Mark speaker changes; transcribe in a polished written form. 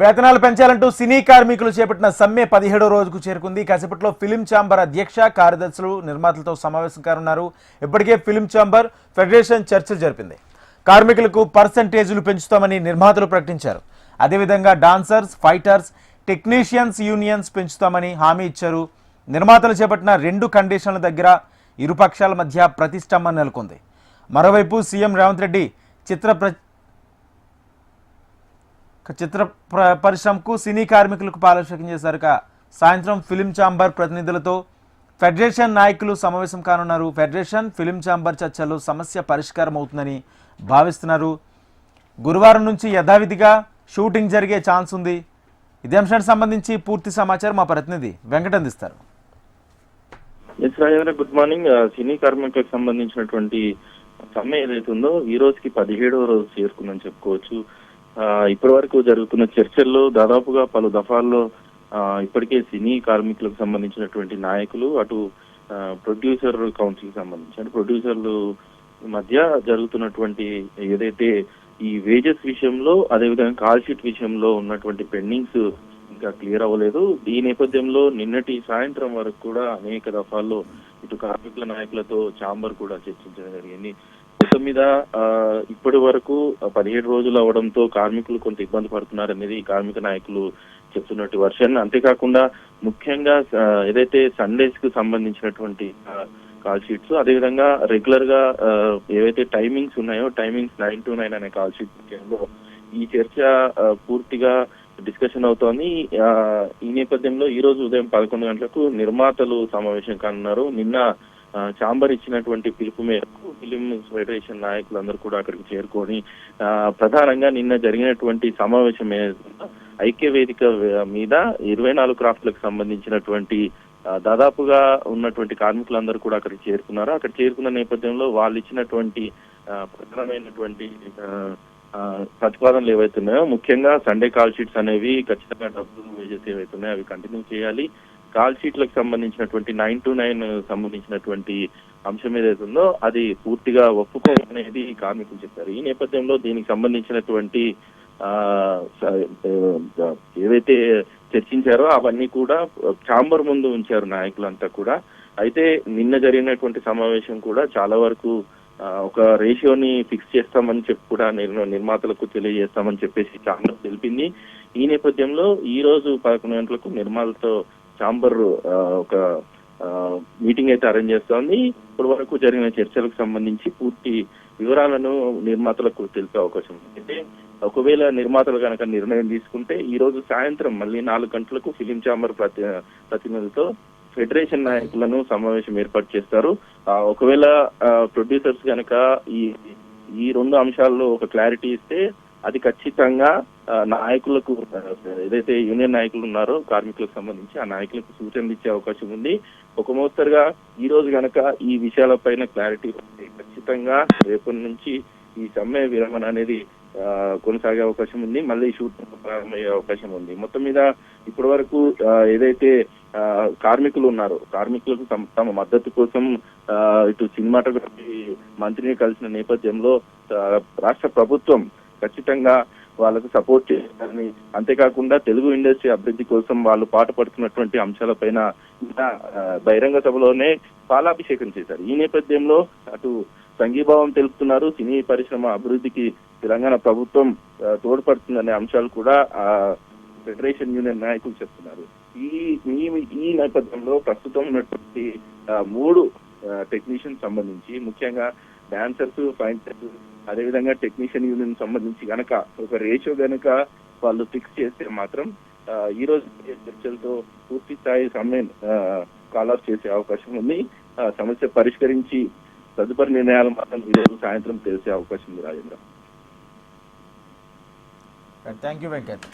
Speaker 1: వేతనాలు పెంచాలంటూ సినీ కార్మికులు చేపట్టిన సమ్మె 17వ రోజుకు చేరుకుంది. కాసేపట్లో ఫిలిం ఛాంబర్ అధ్యక్ష కార్యదర్శులు నిర్మాతలతో సమావేశం కానున్నారు. ఇప్పటికే ఫిలిం ఛాంబర్ ఫెడరేషన్ చర్చలు జరిపింది. కార్మికులకు పర్సంటేజీలు పెంచుతామని నిర్మాతలు ప్రకటించారు. అదేవిధంగా డాన్సర్స్, ఫైటర్స్, టెక్నీషియన్స్ యూనియన్స్ పెంచుతామని హామీ ఇచ్చారు. నిర్మాతలు చేపట్టిన 2 కండిషన్ల దగ్గర ఇరుపక్షాల మధ్య ప్రతిష్టంభన నెలకొంది. మరోవైపు సీఎం రేవంత్ రెడ్డి చిత్ర పరిశ్రమకు సినీ కార్మికులకు పాలాభిషేకం చేశారు. సాయంత్రం ఫిలిం ఛాంబర్ ప్రతినిధులతో ఫెడరేషన్ నాయకులు సమావేశం కానున్నారు. ఫెడరేషన్ ఫిలిం ఛాంబర్ చర్చల్లో సమస్య పరిష్కారం అవుతుందని భావిస్తున్నారు. గురువారం నుంచి యథావిధిగా షూటింగ్ జరిగే ఛాన్స్ ఉంది. ఇదే అంశానికి సంబంధించి పూర్తి సమాచారం మా ప్రతినిధి వెంకట అందిస్తారు.
Speaker 2: Good morning. సినీ కార్మికులకు సంబంధించినటువంటి సమ్మె ఏదైతుందో ఈ రోజుకి 17వ రోజు చేరుకుందని చెప్పుకోవచ్చు. ఇప్పటి వరకు జరుగుతున్న చర్చల్లో దాదాపుగా పలు దఫాల్లో ఇప్పటికే సినీ కార్మికులకు సంబంధించినటువంటి నాయకులు, అటు ప్రొడ్యూసర్ కౌన్సిల్ సంబంధించి అంటే ప్రొడ్యూసర్లు మధ్య జరుగుతున్నటువంటి ఏదైతే ఈ వేజెస్ విషయంలో, అదేవిధంగా కాల్ షీట్ విషయంలో ఉన్నటువంటి పెండింగ్స్ ఇంకా క్లియర్ అవ్వలేదు. ఈ నేపథ్యంలో నిన్నటి సాయంత్రం వరకు కూడా అనేక దఫాల్లో ఇటు కార్మికుల నాయకులతో ఛాంబర్ కూడా చర్చించడం జరిగింది. మొత్తం మీద ఇప్పటి వరకు 17 రోజులు అవడంతో కార్మికులు కొంత ఇబ్బంది పడుతున్నారనేది కార్మిక నాయకులు చెప్తున్నట్టు వర్షన్. అంతేకాకుండా ముఖ్యంగా ఏదైతే సండేస్ కు సంబంధించినటువంటి కాల్ షీట్స్, అదేవిధంగా రెగ్యులర్ గా ఏవైతే టైమింగ్స్ ఉన్నాయో టైమింగ్స్ 9 to 9 అనే కాల్ షీట్ విషయంలో ఈ చర్చ పూర్తిగా డిస్కషన్ అవుతోంది. ఈ నేపథ్యంలో ఈ రోజు ఉదయం 11 గంటలకు నిర్మాతలు సమావేశం కానున్నారు. నిన్న ఛాంబర్ ఇచ్చినటువంటి పిలుపు మేరకు ఫిలిం ఫెడరేషన్ నాయకులందరూ కూడా అక్కడికి చేరుకొని ప్రధానంగా నిన్న జరిగినటువంటి సమావేశం ఐక్య వేదిక మీద 24 క్రాఫ్ట్లకు సంబంధించినటువంటి దాదాపుగా ఉన్నటువంటి కార్మికులందరూ కూడా అక్కడికి చేరుకున్నారు. అక్కడ చేరుకున్న నేపథ్యంలో వాళ్ళు ఇచ్చినటువంటి ప్రధానమైనటువంటి ప్రతిపాదనలు ఏవైతున్నాయో, ముఖ్యంగా సండే కాల్ షీట్స్ అనేవి ఖచ్చితంగా డబ్బులు వేజెస్ ఏవైతున్నాయో అవి కంటిన్యూ చేయాలి. కాల్ షీట్లకు సంబంధించినటువంటి 9 to 9 సంబంధించినటువంటి అంశం ఏదైతుందో అది పూర్తిగా ఒప్పుకోమనేది కార్మికులు చెప్పారు. ఈ నేపథ్యంలో దీనికి సంబంధించినటువంటి ఏవైతే చర్చించారో అవన్నీ కూడా ఛాంబర్ ముందు ఉంచారు నాయకులంతా కూడా. అయితే నిన్న జరిగినటువంటి సమావేశం కూడా చాలా వరకు ఒక రేషియోని ఫిక్స్ చేస్తామని చెప్పి కూడా నిర్మాతలకు తెలియజేస్తామని చెప్పేసి ఛాంబర్ తెలిపింది. ఈ నేపథ్యంలో ఈ రోజు 11 గంటలకు నిర్మాతలతో ఛాంబర్ ఒక మీటింగ్ అయితే అరేంజ్ చేస్తోంది. ఇప్పటి వరకు జరిగిన చర్చలకు సంబంధించి పూర్తి వివరాలను నిర్మాతలకు తెలిపే అవకాశం ఉంది. అయితే ఒకవేళ నిర్మాతలు కనుక నిర్ణయం తీసుకుంటే ఈ రోజు సాయంత్రం మళ్ళీ 4 గంటలకు ఫిలిం ఛాంబర్ ప్రతినిధులతో ఫెడరేషన్ నాయకులను సమావేశం ఏర్పాటు చేస్తారు. ఒకవేళ ప్రొడ్యూసర్స్ కనుక ఈ 2 అంశాల్లో ఒక క్లారిటీ ఇస్తే అది ఖచ్చితంగా నాయకులకు, ఏదైతే యూనియన్ నాయకులు ఉన్నారో కార్మికులకు సంబంధించి ఆ నాయకులకు సూచనలు ఇచ్చే అవకాశం ఉంది. ఒక మోస్తరుగా ఈ రోజు కనుక ఈ విషయాలపైన క్లారిటీ వస్తే ఖచ్చితంగా రేపటి నుంచి ఈ సమ్మె విరమణ అనేది కొనసాగే అవకాశం ఉంది. మళ్ళీ షూటింగ్ ప్రారంభమయ్యే అవకాశం ఉంది. మొత్తం మీద ఇప్పటి వరకు ఏదైతే కార్మికులు ఉన్నారో కార్మికులకు తమ మద్దతు కోసం ఇటు సినిమాటోగ్రఫీ మంత్రిని కలిసిన నేపథ్యంలో రాష్ట్ర ప్రభుత్వం ఖచ్చితంగా వాళ్ళకు సపోర్ట్ చేయాలని, అంతేకాకుండా తెలుగు ఇండస్ట్రీ అభివృద్ధి కోసం వాళ్ళు పాటుపడుతున్నటువంటి అంశాలపైన బహిరంగ సభలోనే పాలాభిషేకం చేశారు. ఈ నేపథ్యంలో అటు సంఘీభావం తెలుపుతున్నారు. సినీ పరిశ్రమ అభివృద్ధికి తెలంగాణ ప్రభుత్వం తోడ్పడుతుందనే అంశాలు కూడా ఫెడరేషన్ యూనియన్ నాయకులు చెప్తున్నారు. ఈ నేపథ్యంలో ప్రస్తుతం ఉన్నటువంటి 3 టెక్నీషియన్ సంబంధించి ముఖ్యంగా డాన్సర్స్, ఫైటర్స్, అదేవిధంగా టెక్నీషియన్ యూనియన్ సంబంధించి గనక ఒక రేషియో గనక వాళ్ళు ఫిక్స్ చేస్తే మాత్రం ఈ రోజు చర్చలతో పూర్తి స్థాయి సమ్మె కాల్ ఆఫ్ చేసే అవకాశం ఉంది. సమస్య పరిష్కరించి తదుపరి నిర్ణయాలు మాత్రం ఈ రోజు సాయంత్రం తెలిసే అవకాశం ఉంది. Rajendra,
Speaker 1: thank you Venkat.